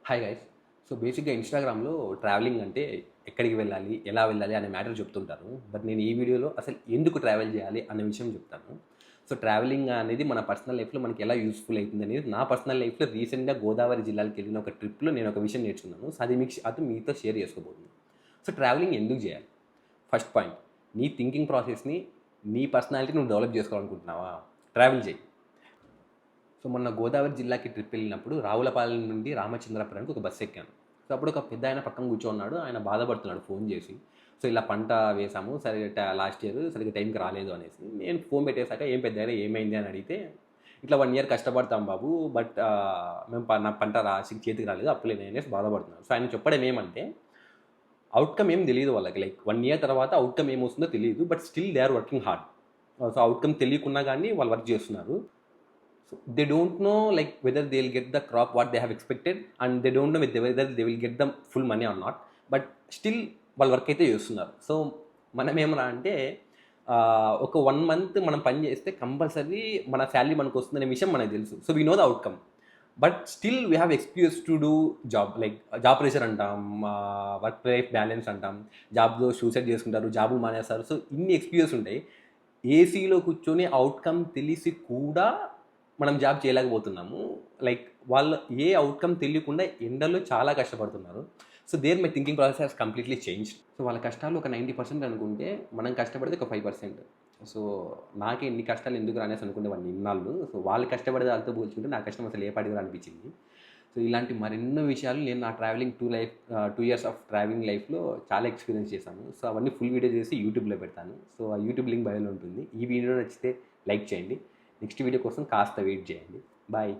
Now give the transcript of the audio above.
Hi guys. So బేసిక్‌గా ఇన్‌స్టాగ్రామ్‌లో travelling అంటే ఎక్కడికి వెళ్ళాలి, ఎలా వెళ్ళాలి అనే మ్యాటర్ చెప్తుంటారు. బట్ నేను ఈ వీడియోలో అసలు ఎందుకు ట్రావెల్ చేయాలి అనే విషయం చెప్తాను. సో ట్రావెలింగ్ అనేది మన పర్సనల్ లైఫ్‌లో మనకి ఎలా యూజ్‌ఫుల్ అయితుందనేది నా పర్సనల్ లైఫ్‌లో రీసెంట్‌గా గోదావరి జిల్లాలకెళ్ళిన ఒక ట్రిప్‌లో నేను ఒక విషయం నేర్చుకున్నాను. సో అది మీతో షేర్ చేసుకోబోతున్నాను. సో ట్రావెలింగ్ ఎందుకు చేయాలి? ఫస్ట్ పాయింట్, నీ థింకింగ్ ప్రాసెస్‌ని, నీ పర్సనాలిటీ నువ్వు డెవలప్ చేసుకోవాలనుకుంటున్నావా? ట్రావెల్ చెయ్యి. సో మొన్న గోదావరి జిల్లాకి ట్రిప్ వెళ్ళినప్పుడు రావులపాలెం నుండి రామచంద్రపురానికి ఒక బస్సు ఎక్కాను. సో అప్పుడు ఒక పెద్ద ఆయన పక్కన కూర్చోన్నాడు. ఆయన బాధపడుతున్నాడు ఫోన్ చేసి. సో ఇలా పంట వేసాము సరిగ్గా లాస్ట్ ఇయర్ సరిగ్గా టైంకి రాలేదు అనేసి. నేను ఫోన్ పెట్టేశాక ఏం పెద్ద ఆయన ఏమైంది అని అడిగితే, ఇట్లా 1 ఇయర్ కష్టపడతాం బాబు, బట్ మేము నా పంట చేతికి రాలేదు, అప్పులేని అనేసి బాధపడుతున్నాను. సో ఆయన చెప్పడం ఏమంటే, అవుట్కమ్ ఏం తెలియదు వాళ్ళకి. లైక్ 1 ఇయర్ తర్వాత అవుట్కమ్ ఏమొస్తుందో తెలియదు, but still they are working hard. So outcome తెలియకున్నా కానీ వాళ్ళు వర్క్ చేస్తున్నారు. So they don't know like whether they'll get the crop what they have expected, and they don't know whether they will get the full money or not. But still వాళ్ళు work అయితే చేస్తున్నారు. So మనం ఏమరా అంటే ఒక 1 month మనం పని చేస్తే కంపల్సరీ మన శాలరీ మనకు వస్తుందనే విషయం మనకు తెలుసు. So we know the outcome. But still we have excuse to do job. Like job pressure అంటాం, వర్క్ లైఫ్ బ్యాలెన్స్ అంటాం, జాబ్లో సూసైడ్ చేసుకుంటారు, జాబులు మానేస్తారు. సో ఇన్ని ఎక్స్క్యూజెస్ ఉంటాయి. ఏసీలో కూర్చొని అవుట్కమ్ తెలిసి కూడా మనం జాబ్ చేయలేకపోతున్నాము. లైక్ వాళ్ళు ఏ అవుట్కమ్ తెలియకుండా ఎండలో చాలా కష్టపడుతున్నారు. So there my thinking process has completely changed. So వాళ్ళ కష్టాలు ఒక 90% అనుకుంటే, మనం కష్టపడితే ఒక 5%. సో నాకే ఇన్ని కష్టాలు ఎందుకు రానేసి అనుకునేవాడిని ఇన్నాళ్ళు. సో వాళ్ళు కష్టపడే వాళ్ళతో పోల్చుకుంటే నా కష్టం అసలు ఏ పాటిగా అనిపించింది. సో ఇలాంటి మరెన్నో విషయాలు నేను నా ట్రావెలింగ్ 2 ఇయర్స్ ఆఫ్ ట్రావెలింగ్ లైఫ్లో చాలా ఎక్స్పీరియన్స్ చేశాను. సో అవన్నీ ఫుల్ వీడియో చేసి యూట్యూబ్లో పెడతాను. సో ఆ యూట్యూబ్ లింక్ బయోలో ఉంటుంది. ఈ వీడియో నచ్చితే లైక్ చేయండి. నెక్స్ట్ వీడియో కోసం కాస్త వెయిట్ చేయండి. బాయ్.